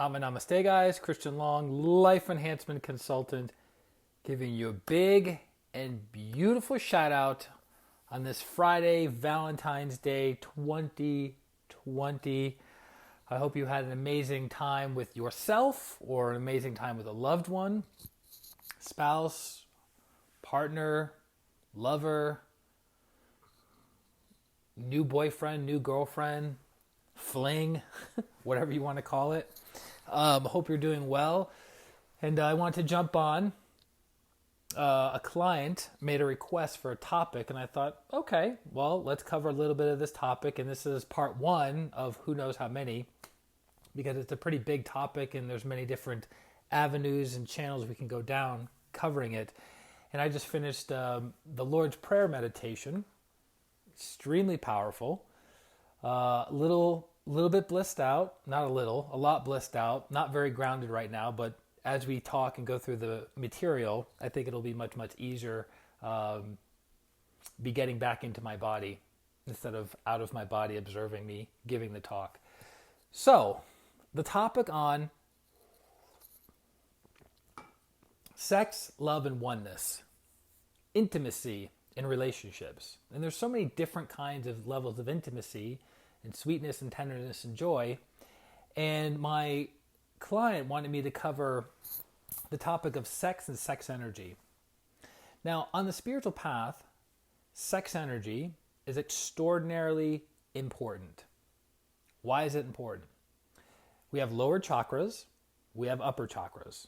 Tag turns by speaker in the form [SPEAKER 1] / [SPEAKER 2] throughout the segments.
[SPEAKER 1] Namaste, guys. Christian Long, life enhancement consultant, giving you a big and beautiful shout out on this Friday, Valentine's Day 2020. I hope you had an amazing time with yourself or an amazing time with a loved one, spouse, partner, lover, new boyfriend, new girlfriend, fling, whatever you want to call it. Hope you're doing well. And I want to jump on. A client made a request for a topic, and I thought, okay, well, let's cover a little bit of this topic. And this is part one of who knows how many, because it's a pretty big topic, and there's many different avenues and channels we can go down covering it. And I just finished the Lord's Prayer meditation. Extremely powerful. Little bit blissed out, not a little, a lot blissed out, not very grounded right now, but as we talk and go through the material, I think it'll be much, much easier be getting back into my body instead of out of my body observing me giving the talk. So, the topic on sex, love, and oneness, intimacy in relationships. And there's so many different kinds of levels of intimacy and sweetness and tenderness and joy. And my client wanted me to cover the topic of sex and sex energy. Now, on the spiritual path, sex energy is extraordinarily important. Why is it important? We have lower chakras, we have upper chakras.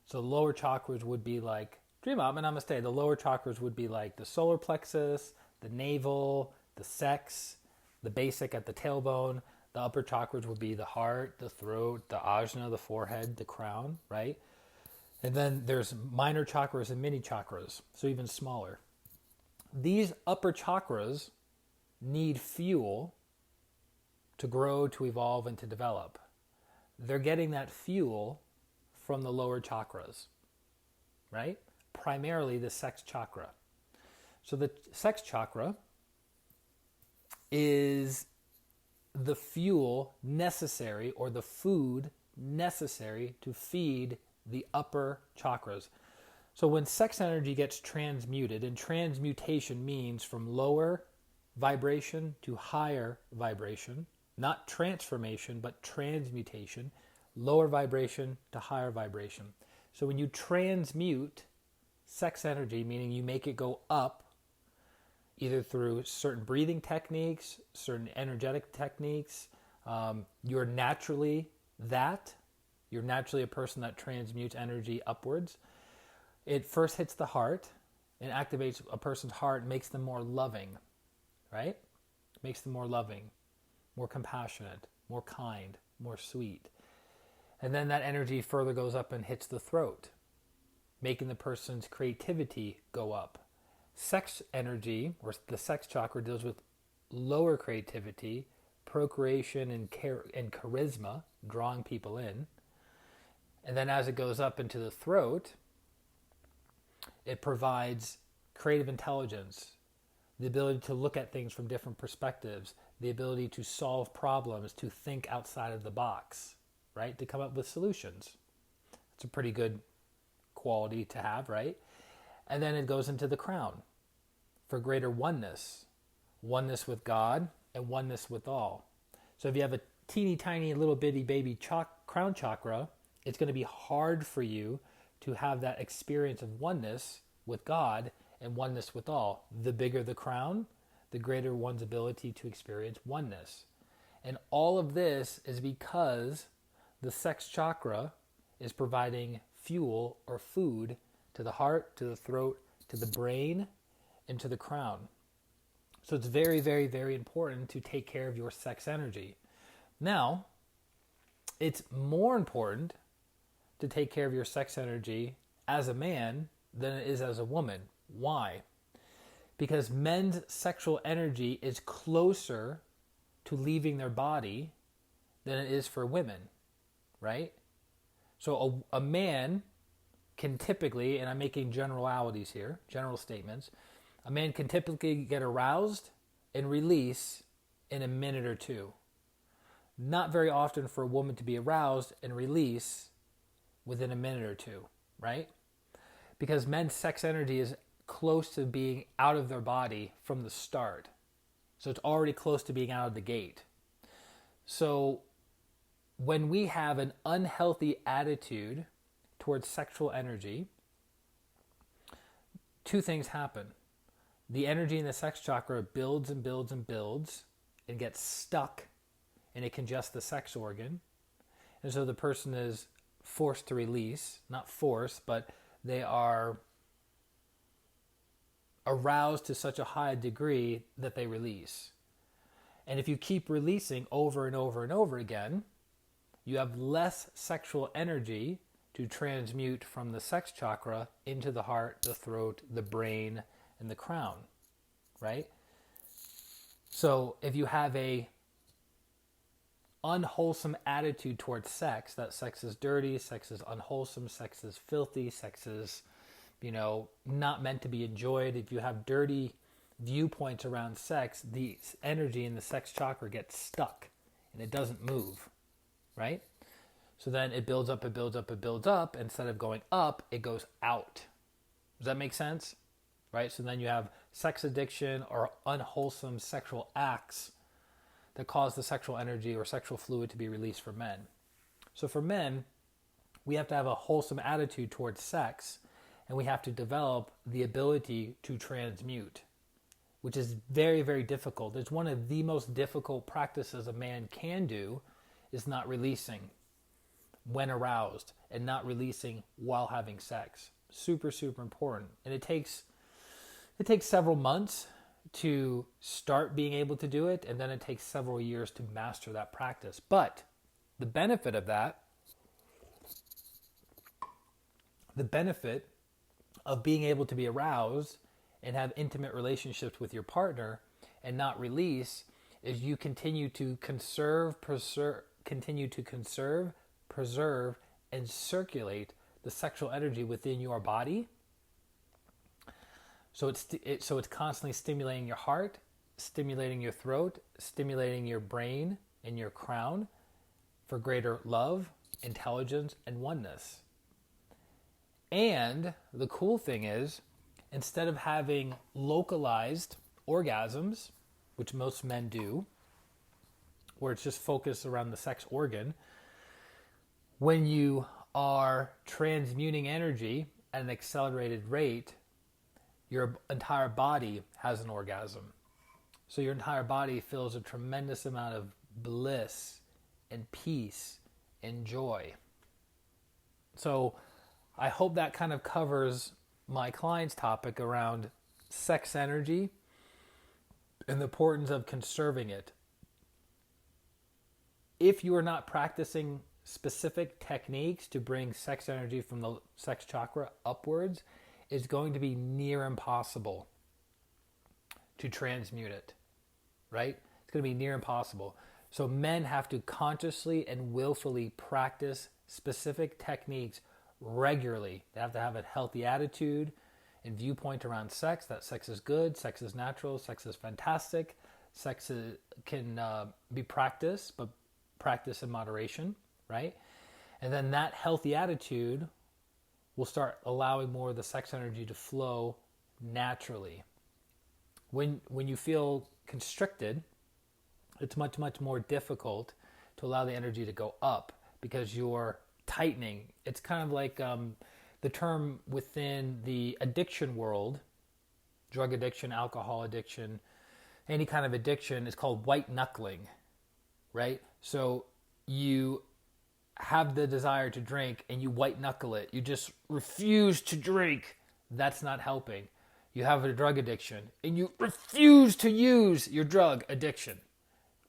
[SPEAKER 1] So the lower chakras would be like, dream up and namaste, the lower chakras would be like the solar plexus, the navel, the sex, the basic at the tailbone. The upper chakras would be the heart, the throat, the ajna, the forehead, the crown, right? And then there's minor chakras and mini chakras, so even smaller. These upper chakras need fuel to grow, to evolve, and to develop. They're getting that fuel from the lower chakras, right? Primarily the sex chakra. So the sex chakra is the fuel necessary, or the food necessary to feed the upper chakras. So when sex energy gets transmuted, and transmutation means from lower vibration to higher vibration, not transformation, but transmutation, lower vibration to higher vibration. So when you transmute sex energy, meaning you make it go up, either through certain breathing techniques, certain energetic techniques. You're naturally a person that transmutes energy upwards. It first hits the heart and activates a person's heart, makes them more loving, right? Makes them more loving, more compassionate, more kind, more sweet. And then that energy further goes up and hits the throat, making the person's creativity go up. Sex energy, or the sex chakra, deals with lower creativity, procreation, and charisma, drawing people in. And then as it goes up into the throat, it provides creative intelligence, the ability to look at things from different perspectives, the ability to solve problems, to think outside of the box, right? To come up with solutions. It's a pretty good quality to have, right? And then it goes into the crown for greater oneness with God and oneness with all. So if you have a teeny tiny little bitty baby crown chakra, it's going to be hard for you to have that experience of oneness with God and oneness with all. The bigger the crown, the greater one's ability to experience oneness. And all of this is because the sex chakra is providing fuel or food to the heart, to the throat, to the brain, and to the crown. So it's very, very, very important to take care of your sex energy. Now, it's more important to take care of your sex energy as a man than it is as a woman. Why? Because men's sexual energy is closer to leaving their body than it is for women, right? So a man can typically, and I'm making generalities here, general statements, a man can typically get aroused and release in a minute or two. not very often for a woman to be aroused and release within a minute or two, right? Because men's sex energy is close to being out of their body from the start. So it's already close to being out of the gate. So when we have an unhealthy attitude towards sexual energy, two things happen. The energy in the sex chakra builds and builds and builds and gets stuck, and it congests the sex organ. And so the person is forced to release, not forced, but they are aroused to such a high degree that they release. And if you keep releasing over and over and over again, you have less sexual energy to transmute from the sex chakra into the heart, the throat, the brain, and the crown, right? So if you have a unwholesome attitude towards sex, that sex is dirty, sex is unwholesome, sex is filthy, sex is, not meant to be enjoyed. If you have dirty viewpoints around sex, the energy in the sex chakra gets stuck and it doesn't move, right? So then it builds up, it builds up, it builds up. Instead of going up, it goes out. Does that make sense? Right? So then you have sex addiction or unwholesome sexual acts that cause the sexual energy or sexual fluid to be released for men. So for men, we have to have a wholesome attitude towards sex, and we have to develop the ability to transmute, which is very, very difficult. It's one of the most difficult practices a man can do, is not releasing when aroused and not releasing while having sex. Super, super important. And it takes several months to start being able to do it, and then it takes several years to master that practice. But the benefit of that, the benefit of being able to be aroused and have intimate relationships with your partner and not release, is you continue to preserve, and circulate the sexual energy within your body. So it's constantly stimulating your heart, stimulating your throat, stimulating your brain and your crown for greater love, intelligence, and oneness. And the cool thing is, instead of having localized orgasms, which most men do, where it's just focused around the sex organ, when you are transmuting energy at an accelerated rate, your entire body has an orgasm. So your entire body feels a tremendous amount of bliss and peace and joy. So I hope that kind of covers my client's topic around sex energy and the importance of conserving it. If you are not practicing specific techniques to bring sex energy from the sex chakra upwards, it's going to be near impossible to transmute it, right? It's going to be near impossible. So men have to consciously and willfully practice specific techniques regularly. They have to have a healthy attitude and viewpoint around sex, that sex is good, sex is natural, sex is fantastic, can be practiced, but practice in moderation, right? And then that healthy attitude will start allowing more of the sex energy to flow naturally. When you feel constricted, it's much, much more difficult to allow the energy to go up because you're tightening. It's kind of like the term within the addiction world, drug addiction, alcohol addiction, any kind of addiction is called white knuckling, right? So you have the desire to drink and you white knuckle it. You just refuse to drink. That's not helping. You have a drug addiction and you refuse to use your drug addiction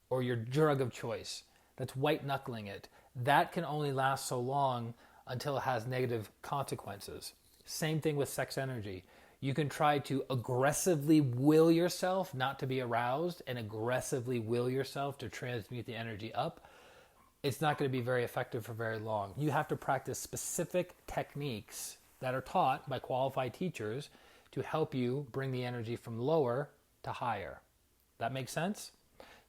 [SPEAKER 1] or your drug of choice. That's white knuckling it. That can only last so long until it has negative consequences. Same thing with sex energy. You can try to aggressively will yourself not to be aroused and aggressively will yourself to transmute the energy up. It's not going to be very effective for very long. You have to practice specific techniques that are taught by qualified teachers to help you bring the energy from lower to higher. That makes sense?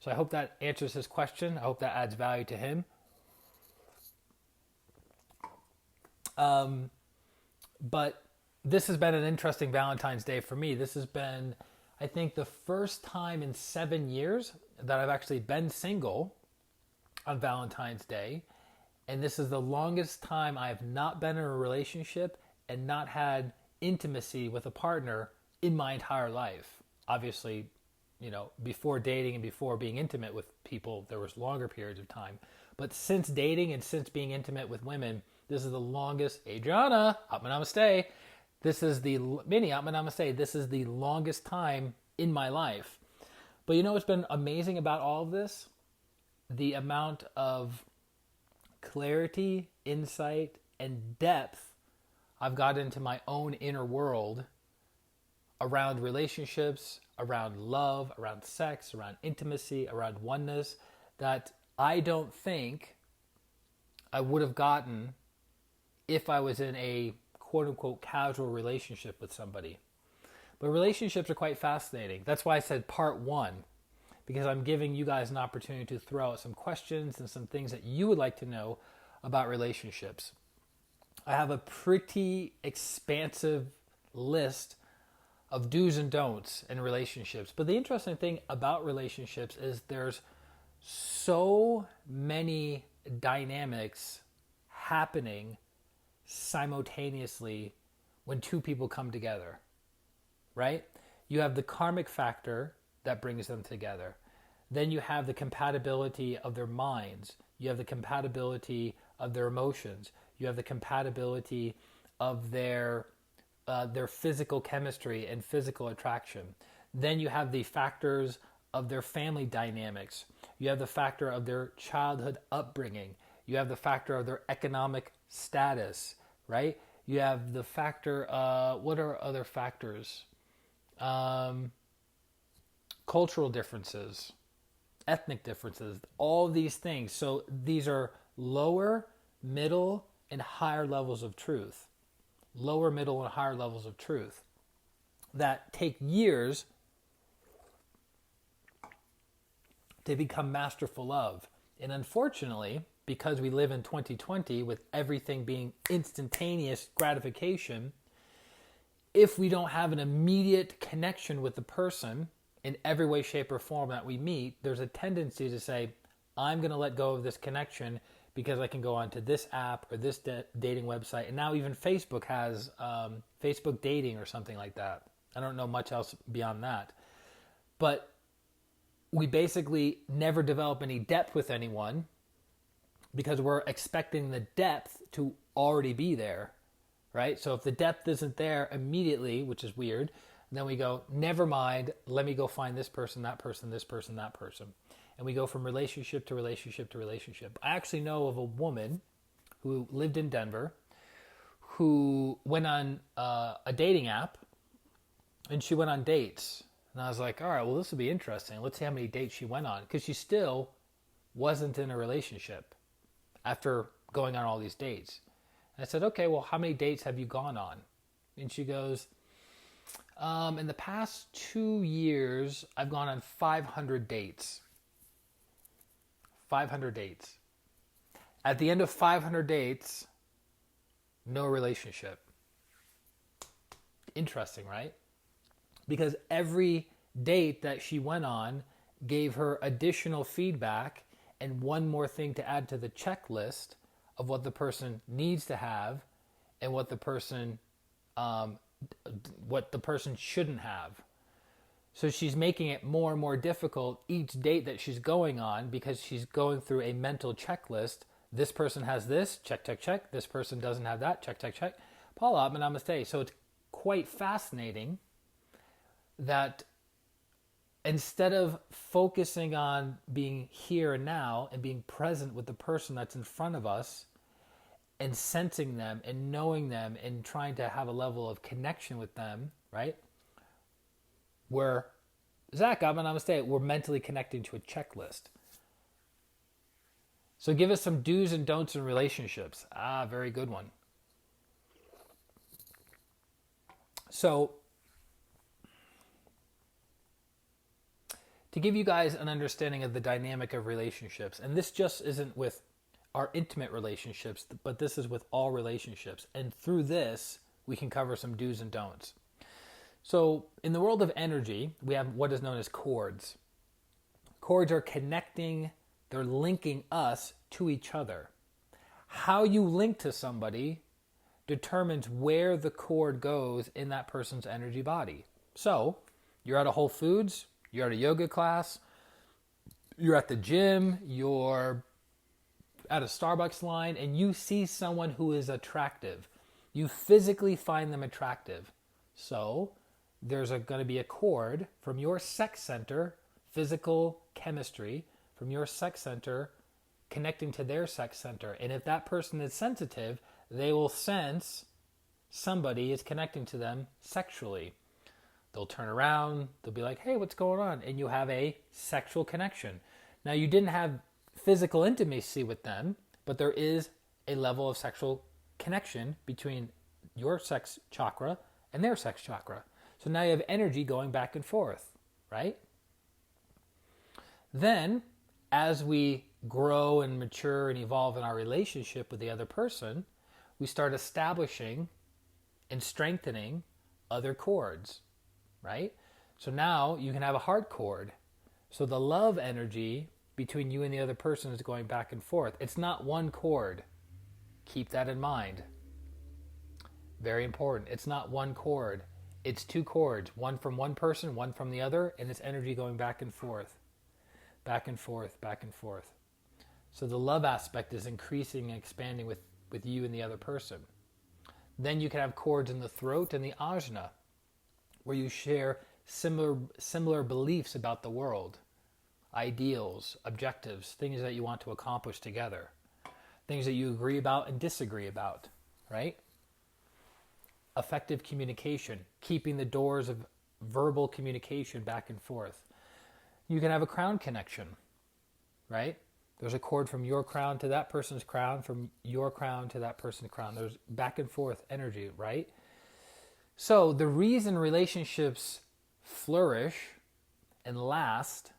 [SPEAKER 1] So I hope that answers his question. I hope that adds value to him. But this has been an interesting Valentine's Day for me. This has been, I think, the first time in 7 years that I've actually been single on Valentine's Day. And this is the longest time I have not been in a relationship and not had intimacy with a partner in my entire life. Obviously, before dating and before being intimate with people, there was longer periods of time. But since dating and since being intimate with women, this is the longest. Adriana, Atma Namaste. This is the Minnie Atma Namaste. This is the longest time in my life. But what's been amazing about all of this? The amount of clarity, insight, and depth I've got into my own inner world around relationships, around love, around sex, around intimacy, around oneness, that I don't think I would have gotten if I was in a quote-unquote casual relationship with somebody. But relationships are quite fascinating. That's why I said part 1, because I'm giving you guys an opportunity to throw out some questions and some things that you would like to know about relationships. I have a pretty expansive list of do's and don'ts in relationships. But the interesting thing about relationships is there's so many dynamics happening simultaneously when two people come together, right? You have the karmic factor that brings them together. Then you have the compatibility of their minds. You have the compatibility of their emotions. You have the compatibility of their physical chemistry and physical attraction. Then you have the factors of their family dynamics. You have the factor of their childhood upbringing. You have the factor of their economic status, right? You have the factor, what are other factors? Cultural differences, ethnic differences, all these things. So these are lower, middle, and higher levels of truth. Lower, middle, and higher levels of truth that take years to become masterful of. And unfortunately, because we live in 2020 with everything being instantaneous gratification, if we don't have an immediate connection with the person in every way, shape, or form that we meet, there's a tendency to say, I'm going to let go of this connection because I can go onto this app or this dating website. And now even Facebook has Facebook dating or something like that. I don't know much else beyond that. But we basically never develop any depth with anyone because we're expecting the depth to already be there, right? So if the depth isn't there immediately, which is weird, then we go, never mind, let me go find this person, that person, this person, that person. And we go from relationship to relationship to relationship. I actually know of a woman who lived in Denver who went on a dating app, and she went on dates. And I was like, all right, well, this will be interesting. Let's see how many dates she went on. Because she still wasn't in a relationship after going on all these dates. And I said, okay, well, how many dates have you gone on? And she goes, in the past 2 years, I've gone on 500 dates. 500 dates. At the end of 500 dates, no relationship. Interesting, right? Because every date that she went on gave her additional feedback and one more thing to add to the checklist of what the person needs to have and what the person shouldn't have. So she's making it more and more difficult each date that she's going on because she's going through a mental checklist. This person has this, check, check, check. This person doesn't have that, check, check, check. Paula, namaste. So it's quite fascinating that instead of focusing on being here and now and being present with the person that's in front of us and sensing them and knowing them and trying to have a level of connection with them, right? We're mentally connecting to a checklist. So give us some do's and don'ts in relationships. Very good one. So to give you guys an understanding of the dynamic of relationships, and this just isn't with our intimate relationships, but this is with all relationships. And through this, we can cover some do's and don'ts. So in the world of energy, we have what is known as cords. Cords are connecting, they're linking us to each other. How you link to somebody determines where the cord goes in that person's energy body. So you're at a Whole Foods, you're at a yoga class, you're at the gym, you're at a Starbucks line, and you see someone who is attractive. You physically find them attractive. So there's going to be a cord from your sex center, physical chemistry, from your sex center connecting to their sex center. And if that person is sensitive, they will sense somebody is connecting to them sexually. They'll turn around, they'll be like, hey, what's going on? And you have a sexual connection. Now, you didn't have physical intimacy with them, but there is a level of sexual connection between your sex chakra and their sex chakra. So now you have energy going back and forth, right? Then, as we grow and mature and evolve in our relationship with the other person, we start establishing and strengthening other cords, right? So now you can have a heart cord. So the love energy between you and the other person is going back and forth. It's not one cord. Keep that in mind. Very important. It's not one cord. It's two cords, one from one person, one from the other, and it's energy going back and forth, back and forth, back and forth. So the love aspect is increasing and expanding with you and the other person. Then you can have cords in the throat and the ajna, where you share similar beliefs about the world, ideals, objectives, things that you want to accomplish together, things that you agree about and disagree about, right? Effective communication, keeping the doors of verbal communication back and forth. You can have a crown connection, right? There's a cord from your crown to that person's crown, from your crown to that person's crown. There's back and forth energy, right? So the reason relationships flourish and last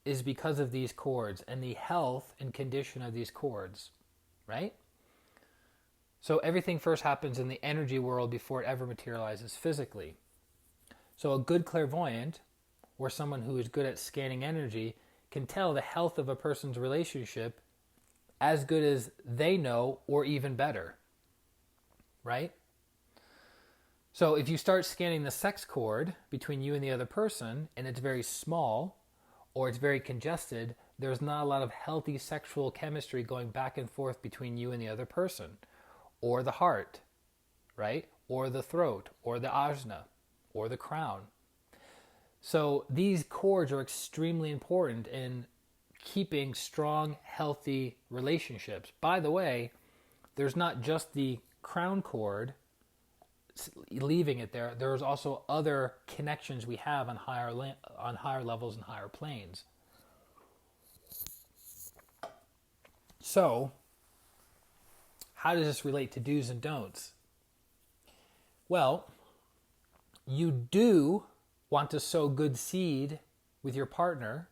[SPEAKER 1] is because of these cords and the health and condition of these cords, right? So everything first happens in the energy world before it ever materializes physically. So a good clairvoyant, or someone who is good at scanning energy, can tell the health of a person's relationship as good as they know, or even better, right? So if you start scanning the sex cord between you and the other person, and it's very small, or it's very congested, there's not a lot of healthy sexual chemistry going back and forth between you and the other person, or the heart, right? Or the throat, or the ajna, or the crown. So these cords are extremely important in keeping strong, healthy relationships. By the way, there's not just the crown cord, leaving it there. There's also other connections we have on higher levels and higher planes. So, how does this relate to do's and don'ts? Well, you do want to sow good seed with your partner,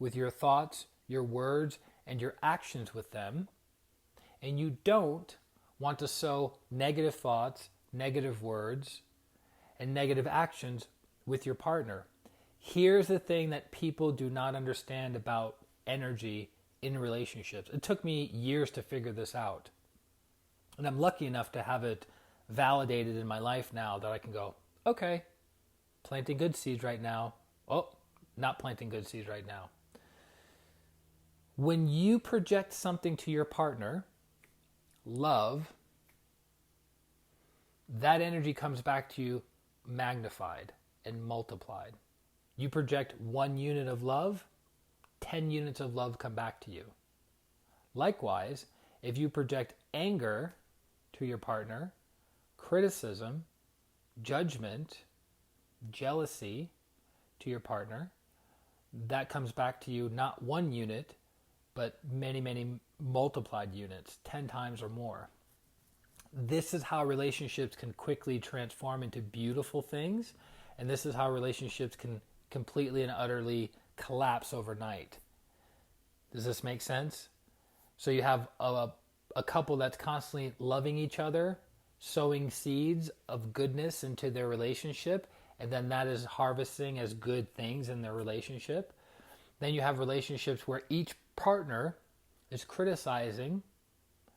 [SPEAKER 1] with your thoughts, your words, and your actions with them. And you don't want to sow negative thoughts, negative words, and negative actions with your partner. Here's the thing that people do not understand about energy in relationships. It took me years to figure this out. And I'm lucky enough to have it validated in my life now that I can go, okay, planting good seeds right now. Oh, not planting good seeds right now. When you project something to your partner, love, that energy comes back to you magnified and multiplied. You project 1 unit of love, 10 units of love come back to you. Likewise, if you project anger to your partner, criticism, judgment, jealousy to your partner, that comes back to you not 1 unit, but many, many multiplied units, 10 times or more. This is how relationships can quickly transform into beautiful things, and this is how relationships can completely and utterly collapse overnight. Does this make sense? So you have a couple that's constantly loving each other, sowing seeds of goodness into their relationship, and then that is harvesting as good things in their relationship. Then you have relationships where each partner is criticizing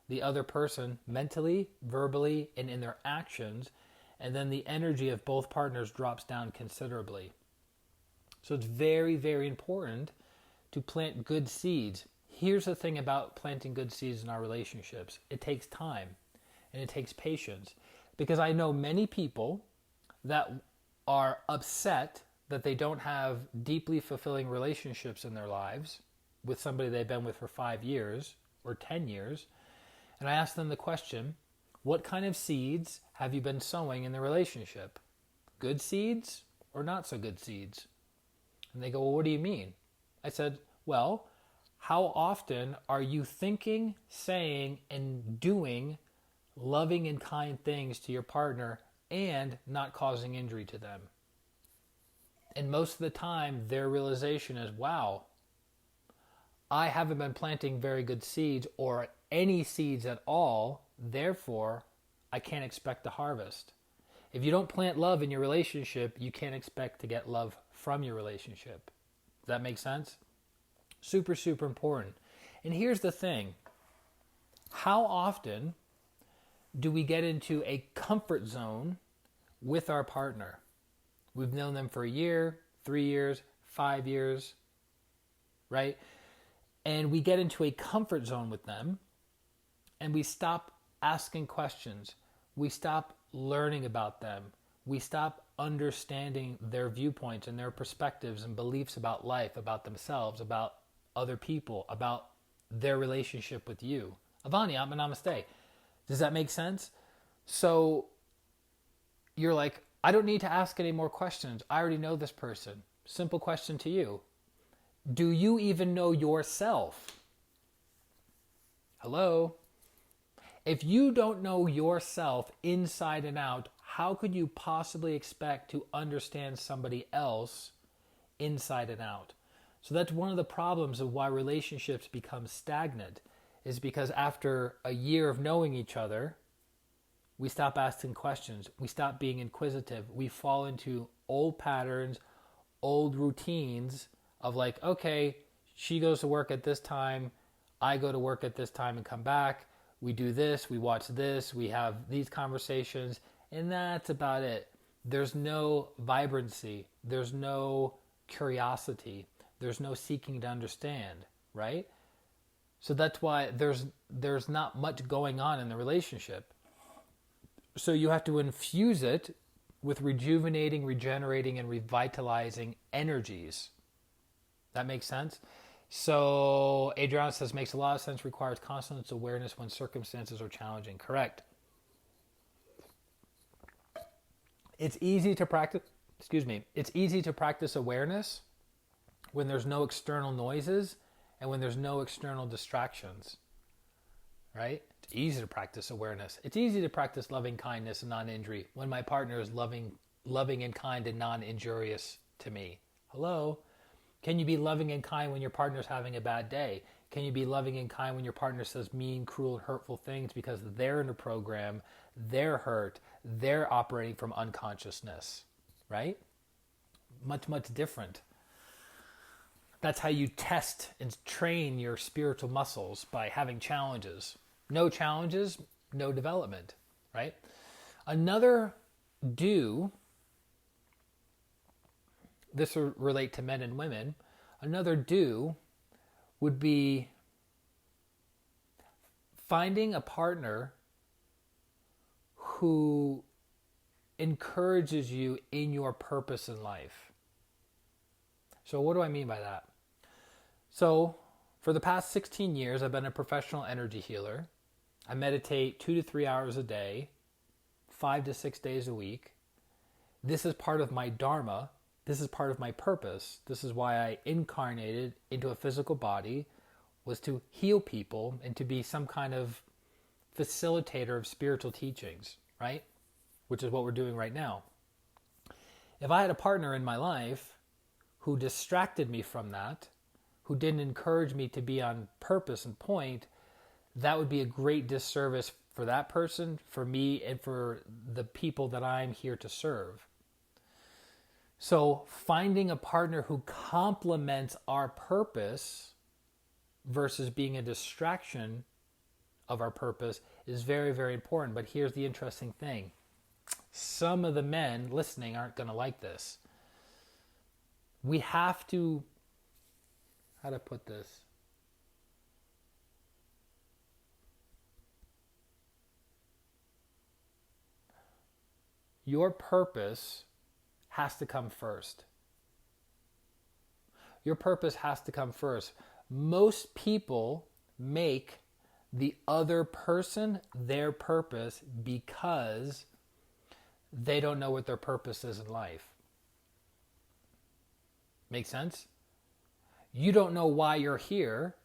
[SPEAKER 1] the other person mentally, verbally, and in their actions, and then the energy of both partners drops down considerably. So it's very, very important to plant good seeds. Here's the thing about planting good seeds in our relationships. It takes time and it takes patience, because I know many people that are upset that they don't have deeply fulfilling relationships in their lives with somebody they've been with for 5 years or 10 years. And I ask them the question, what kind of seeds have you been sowing in the relationship? Good seeds or not so good seeds? And they go, well, what do you mean? I said, well, how often are you thinking, saying, and doing loving and kind things to your partner and not causing injury to them? And most of the time, their realization is, wow, I haven't been planting very good seeds or any seeds at all, therefore, I can't expect to harvest. If you don't plant love in your relationship, you can't expect to get love from your relationship. Does that make sense? Super, super important. And here's the thing. How often do we get into a comfort zone with our partner? We've known them for a year, 3 years, 5 years, right? And we get into a comfort zone with them and we stop asking questions. We stop learning about them. We stop understanding their viewpoints and their perspectives and beliefs about life, about themselves, about other people, about their relationship with you. Avani, Atma Namaste. Does that make sense? So you're like, I don't need to ask any more questions. I already know this person. Simple question to you. Do you even know yourself? Hello? If you don't know yourself inside and out, how could you possibly expect to understand somebody else inside and out? So that's one of the problems of why relationships become stagnant, is because after a year of knowing each other, we stop asking questions. We stop being inquisitive. We fall into old patterns, old routines of like, okay, she goes to work at this time, I go to work at this time and come back. We do this, we watch this, we have these conversations, and that's about it. There's no vibrancy. There's no curiosity. There's no seeking to understand, right? So that's why there's not much going on in the relationship. So you have to infuse it with rejuvenating, regenerating, and revitalizing energies. That makes sense? So Adriana says, makes a lot of sense, requires constant awareness when circumstances are challenging. Correct. It's easy to practice, it's easy to practice awareness when there's no external noises and when there's no external distractions, right? It's easy to practice awareness. It's easy to practice loving kindness and non-injury when my partner is loving and kind and non-injurious to me. Hello? Can you be loving and kind when your partner's having a bad day? Can you be loving and kind when your partner says mean, cruel, and hurtful things because they're in a program, they're hurt, they're operating from unconsciousness, right? Much, much different. That's how you test and train your spiritual muscles, by having challenges. No challenges, no development, right? Another do, this will relate to men and women, another do would be finding a partner who encourages you in your purpose in life. So what do I mean by that? So for the past 16 years, I've been a professional energy healer. I meditate 2 to 3 hours a day, 5 to 6 days a week. This is part of my dharma. This is part of my purpose. This is why I incarnated into a physical body, was to heal people and to be some kind of facilitator of spiritual teachings, right? Which is what we're doing right now. If I had a partner in my life who distracted me from that, who didn't encourage me to be on purpose and point, that would be a great disservice for that person, for me, and for the people that I'm here to serve. So finding a partner who complements our purpose versus being a distraction of our purpose is very, very important. But here's the interesting thing. Some of the men listening aren't going to like this. We have to, how to put this? Your purpose has to come first. Your purpose has to come first. Most people make the other person their purpose because they don't know what their purpose is in life. Make sense? You don't know why you're here,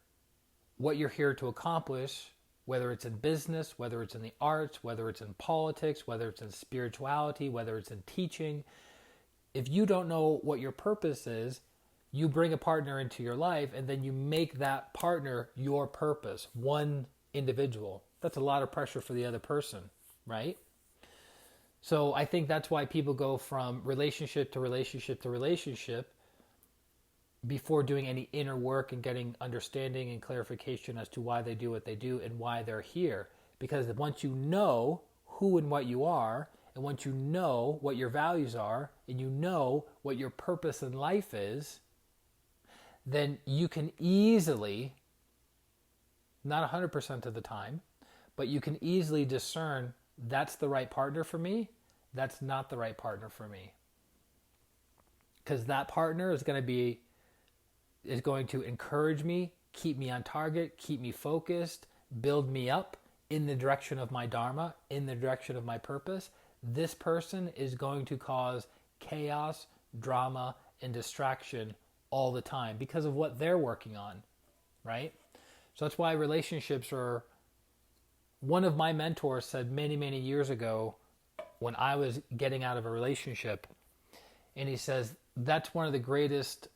[SPEAKER 1] what you're here to accomplish, whether it's in business, whether it's in the arts, whether it's in politics, whether it's in spirituality, whether it's in teaching. If you don't know what your purpose is, you bring a partner into your life and then you make that partner your purpose, one individual. That's a lot of pressure for the other person, right? So I think that's why people go from relationship to relationship to relationship before doing any inner work and getting understanding and clarification as to why they do what they do and why they're here. Because once you know who and what you are, and once you know what your values are, and you know what your purpose in life is, then you can easily, not 100% of the time, but you can easily discern that's the right partner for me, that's not the right partner for me. Because that partner is going to encourage me, keep me on target, keep me focused, build me up in the direction of my dharma, in the direction of my purpose. This person is going to cause chaos, drama, and distraction all the time because of what they're working on, right? So that's why relationships are, one of my mentors said many, many years ago when I was getting out of a relationship, and he says, that's one of the greatest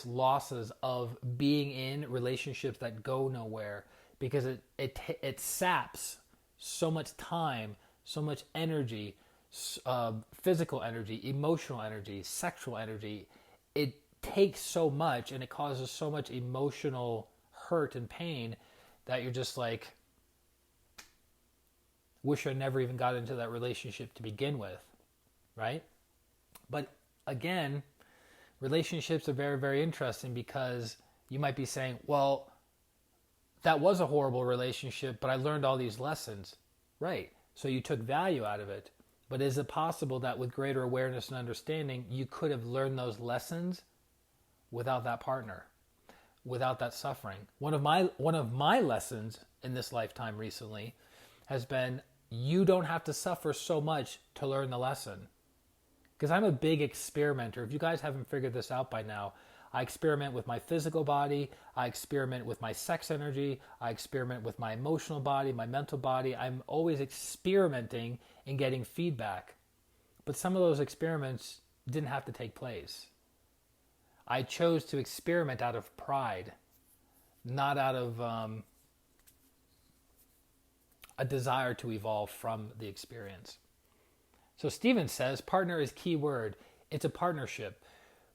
[SPEAKER 1] losses of being in relationships that go nowhere, because it saps so much time, so much energy, physical energy, emotional energy, sexual energy. It takes so much and it causes so much emotional hurt and pain that you're just like, wish I never even got into that relationship to begin with, right? But again, relationships are very, very interesting because you might be saying, well, that was a horrible relationship, but I learned all these lessons. Right. So you took value out of it. But is it possible that with greater awareness and understanding, you could have learned those lessons without that partner, without that suffering? One of my lessons in this lifetime recently has been, you don't have to suffer so much to learn the lesson. Because I'm a big experimenter. If you guys haven't figured this out by now, I experiment with my physical body, I experiment with my sex energy, I experiment with my emotional body, my mental body. I'm always experimenting and getting feedback. But some of those experiments didn't have to take place. I chose to experiment out of pride, not out of a desire to evolve from the experience. So Stephen says, partner is key word. It's a partnership.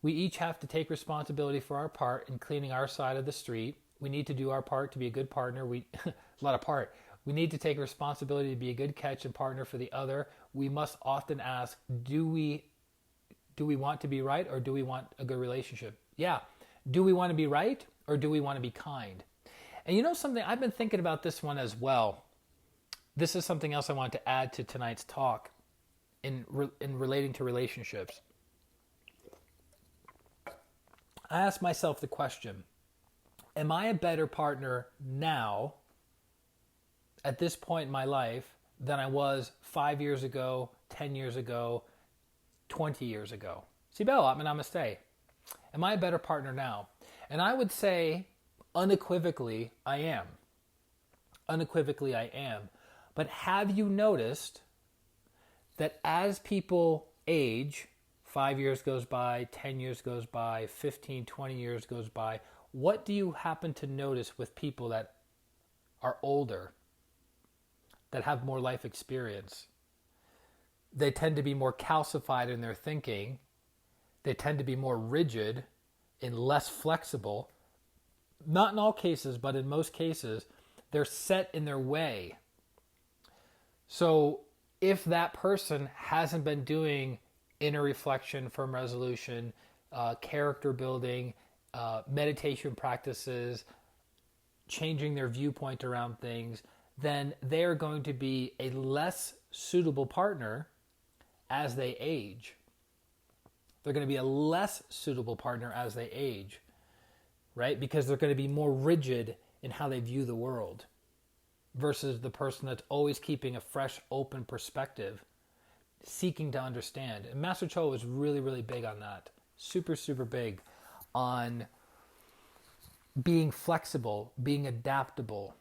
[SPEAKER 1] We each have to take responsibility for our part in cleaning our side of the street. We need to do our part to be a good partner. A lot of part. We need to take responsibility to be a good catch and partner for the other. We must often ask, do we want to be right, or do we want a good relationship? Yeah. Do we want to be right, or do we want to be kind? And you know something? I've been thinking about this one as well. This is something else I want to add to tonight's talk in relating to relationships. I asked myself the question, am I a better partner now, at this point in my life, than I was 5 years ago, 10 years ago, 20 years ago? Sibel, namaste. Am I a better partner now? And I would say, unequivocally, I am. Unequivocally, I am. But have you noticed that as people age, 5 years goes by, 10 years goes by, 15, 20 years goes by. What do you happen to notice with people that are older, that have more life experience? They tend to be more calcified in their thinking. They tend to be more rigid and less flexible. Not in all cases, but in most cases, they're set in their way. So if that person hasn't been doing inner reflection, firm resolution, character building, meditation practices, changing their viewpoint around things, then they're going to be a less suitable partner as they age. They're going to be a less suitable partner as they age, right? Because they're going to be more rigid in how they view the world versus the person that's always keeping a fresh, open perspective, seeking to understand. And Master Cho was really, really big on that. Super, super big on being flexible, being adaptable,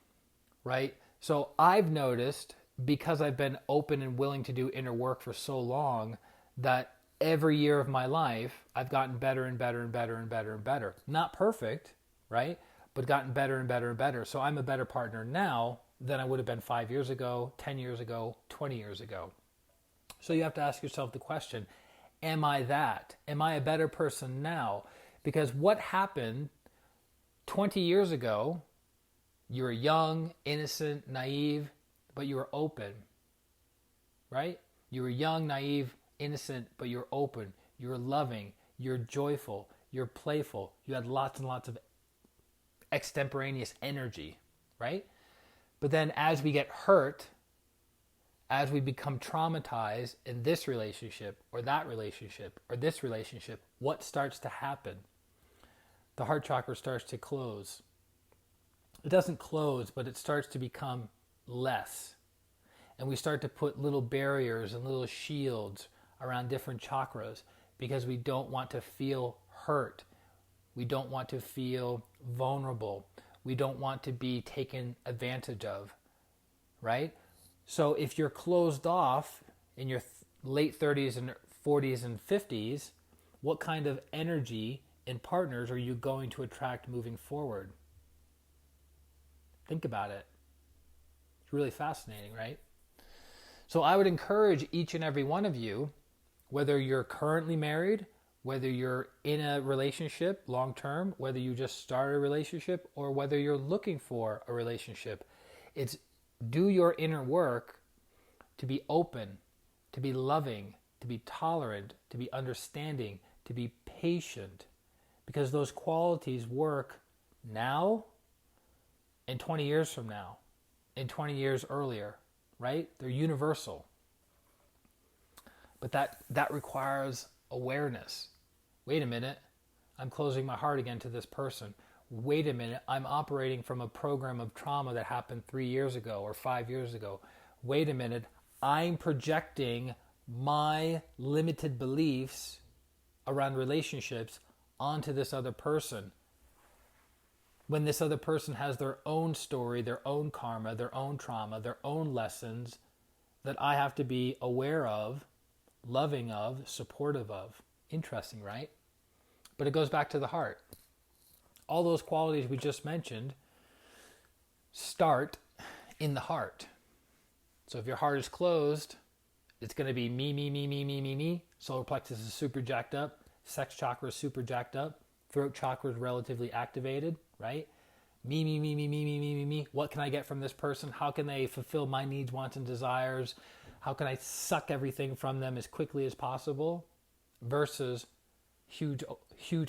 [SPEAKER 1] right? So I've noticed, because I've been open and willing to do inner work for so long, that every year of my life, I've gotten better and better and better and better and better. Not perfect, right? But gotten better and better and better. So I'm a better partner now than I would have been 5 years ago, 10 years ago, 20 years ago. So you have to ask yourself the question, am I that? Am I a better person now? Because what happened 20 years ago, you were young, innocent, naive, but you were open, right? You were young, naive, innocent, but you're open, you're loving, you're joyful, you're playful, you had lots and lots of extemporaneous energy, right? But then as we get hurt, as we become traumatized in this relationship or that relationship or this relationship, what starts to happen? The heart chakra starts to close. It doesn't close, but it starts to become less. And we start to put little barriers and little shields around different chakras because we don't want to feel hurt. We don't want to feel vulnerable. We don't want to be taken advantage of, right? So if you're closed off in your late 30s and 40s and 50s, what kind of energy and partners are you going to attract moving forward? Think about it. It's really fascinating, right? So I would encourage each and every one of you, whether you're currently married, whether you're in a relationship long-term, whether you just started a relationship, or whether you're looking for a relationship, it's do your inner work to be open, to be loving, to be tolerant, to be understanding, to be patient, because those qualities work now and 20 years from now, and 20 years earlier, right? They're universal. But that requires awareness. Wait a minute, I'm closing my heart again to this person. Wait a minute, I'm operating from a program of trauma that happened 3 years ago or 5 years ago. Wait a minute, I'm projecting my limited beliefs around relationships onto this other person, when this other person has their own story, their own karma, their own trauma, their own lessons that I have to be aware of, loving of, supportive of. Interesting, right? But it goes back to the heart. All those qualities we just mentioned start in the heart. So if your heart is closed, it's going to be me, me, me, me, me, me, me. Solar plexus is super jacked up. Sex chakra is super jacked up. Throat chakra is relatively activated, right? Me, me, me, me, me, me, me, me, me. What can I get from this person? How can they fulfill my needs, wants, and desires? How can I suck everything from them as quickly as possible? Versus huge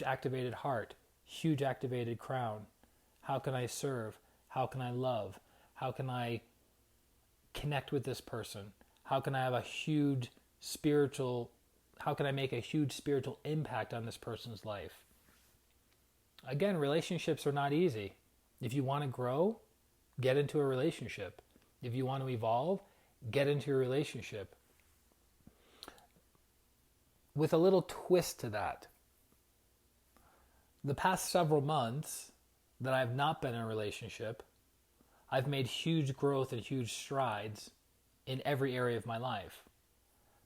[SPEAKER 1] activated heart, huge activated crown. How can I serve? How can I love? How can I connect with this person? How can I have a huge spiritual, how can I make a huge spiritual impact on this person's life? Again, relationships are not easy. If you want to grow, get into a relationship. If you want to evolve, get into a relationship. With a little twist to that, the past several months that I've not been in a relationship, I've made huge growth and huge strides in every area of my life.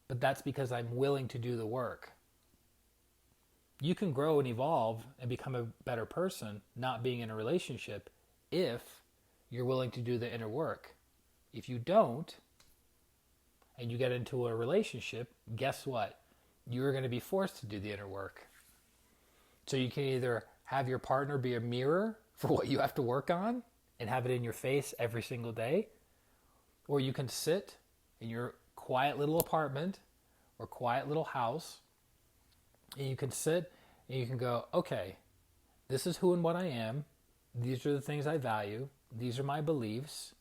[SPEAKER 1] But that's because I'm willing to do the work. You can grow and evolve and become a better person not being in a relationship if you're willing to do the inner work. If you don't, and you get into a relationship, guess what? You're going to be forced to do the inner work. So you can either have your partner be a mirror for what you have to work on and have it in your face every single day, or you can sit in your quiet little apartment or quiet little house, and you can sit and you can go, okay, this is who and what I am. These are the things I value. These are my beliefs.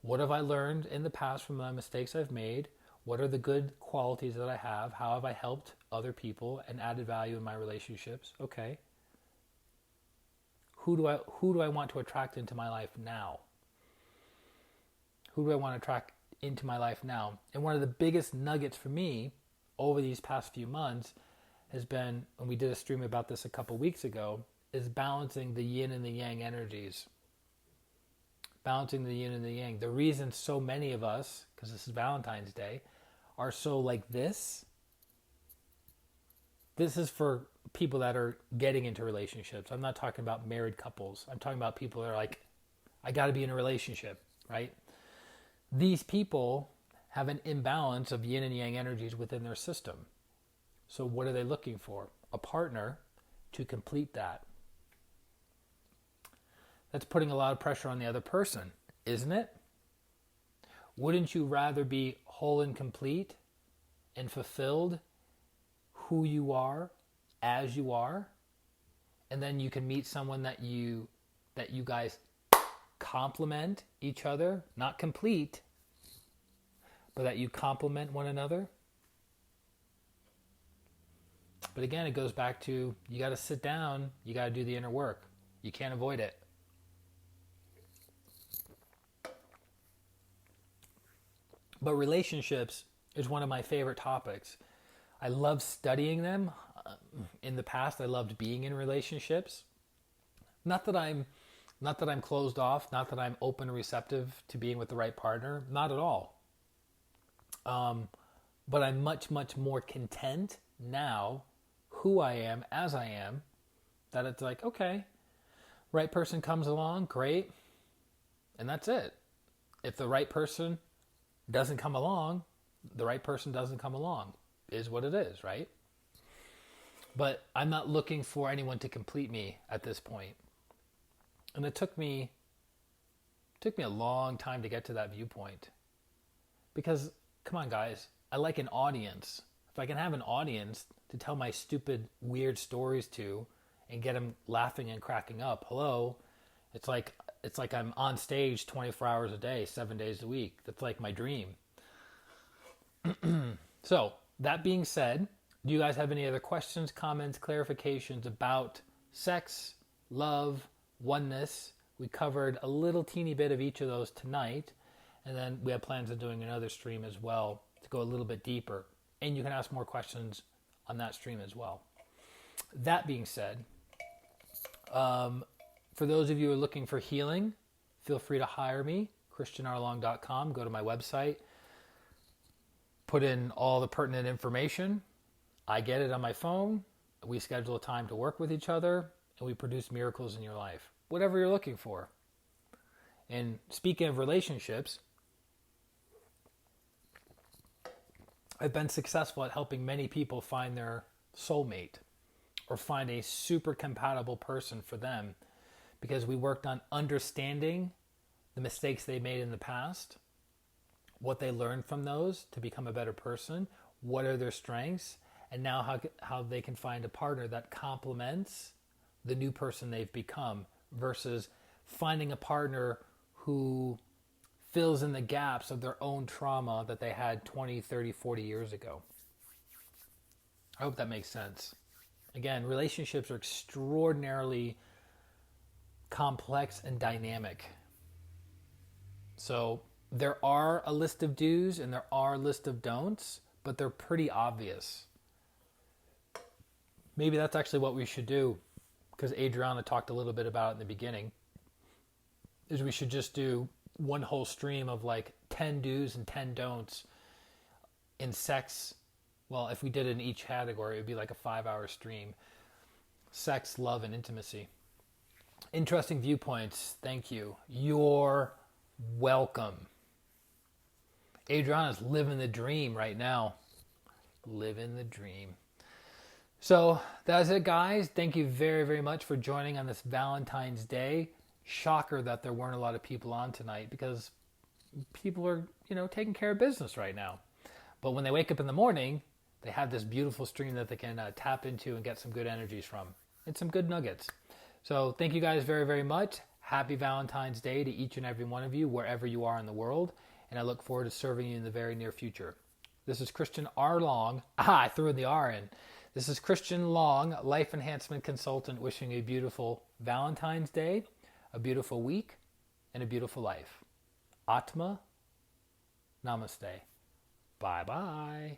[SPEAKER 1] What have I learned in the past from the mistakes I've made? What are the good qualities that I have? How have I helped other people and added value in my relationships? Okay. Who do I want to attract into my life now? Who do I want to attract into my life now? And one of the biggest nuggets for me over these past few months has been, and we did a stream about this a couple weeks ago, is balancing the yin and the yang energies. Balancing the yin and the yang. The reason so many of us, because this is Valentine's Day, are so like this is for people that are getting into relationships. I'm not talking about married couples. I'm talking about people that are like, I got to be in a relationship, right? These people have an imbalance of yin and yang energies within their system. So what are they looking for? A partner to complete that. That's putting a lot of pressure on the other person, isn't it? Wouldn't you rather be whole and complete and fulfilled who you are as you are? And then you can meet someone that you guys complement each other, not complete, but that you complement one another. But again, it goes back to, you got to sit down, you got to do the inner work. You can't avoid it. But relationships is one of my favorite topics. I love studying them. In the past, I loved being in relationships. Not that I'm closed off, not that I'm open and receptive to being with the right partner, not at all. But I'm much, much more content now, who I am, as I am, that it's like, okay, right person comes along, great, and that's it. If the right person doesn't come along, the right person doesn't come along, is what it is, right? But I'm not looking for anyone to complete me at this point. And it took me a long time to get to that viewpoint. Because, come on guys, I like an audience. If I can have an audience to tell my stupid, weird stories to and get them laughing and cracking up, hello, it's like I'm on stage 24 hours a day, 7 days a week. That's like my dream. So, that being said, do you guys have any other questions, comments, clarifications about sex, love, oneness? We covered a little teeny bit of each of those tonight. And then we have plans of doing another stream as well to go a little bit deeper. And you can ask more questions on that stream as well. That being said, for those of you who are looking for healing, feel free to hire me, ChristianRLong.com. Go to my website, put in all the pertinent information. I get it on my phone. We schedule a time to work with each other, and we produce miracles in your life. Whatever you're looking for. And speaking of relationships, I've been successful at helping many people find their soulmate or find a super compatible person for them, because we worked on understanding the mistakes they made in the past, what they learned from those to become a better person, what are their strengths, and now how they can find a partner that complements the new person they've become, versus finding a partner who fills in the gaps of their own trauma that they had 20, 30, 40 years ago. I hope that makes sense. Again, relationships are extraordinarily complex and dynamic. So there are a list of do's and there are a list of don'ts, but they're pretty obvious. Maybe that's actually what we should do, because Adriana talked a little bit about it in the beginning, is we should just do one whole stream of like 10 do's and 10 don'ts in sex, Well, if we did it in each category, it would be like a 5-hour stream. Sex, love, and intimacy. Interesting viewpoints. Thank you. You're welcome. Adriana's living the dream right now. Living the dream. So that's it, guys. Thank you very, very much for joining on this Valentine's Day. Shocker that there weren't a lot of people on tonight because people are, taking care of business right now. But when they wake up in the morning, they have this beautiful stream that they can tap into and get some good energies from and some good nuggets. So thank you guys very, very much. Happy Valentine's Day to each and every one of you, wherever you are in the world. And I look forward to serving you in the very near future. This is ChristianRLong. I threw the R in. This is Christian Long, Life Enhancement Consultant, wishing you a beautiful Valentine's Day, a beautiful week, and a beautiful life. Atma, Namaste. Bye-bye.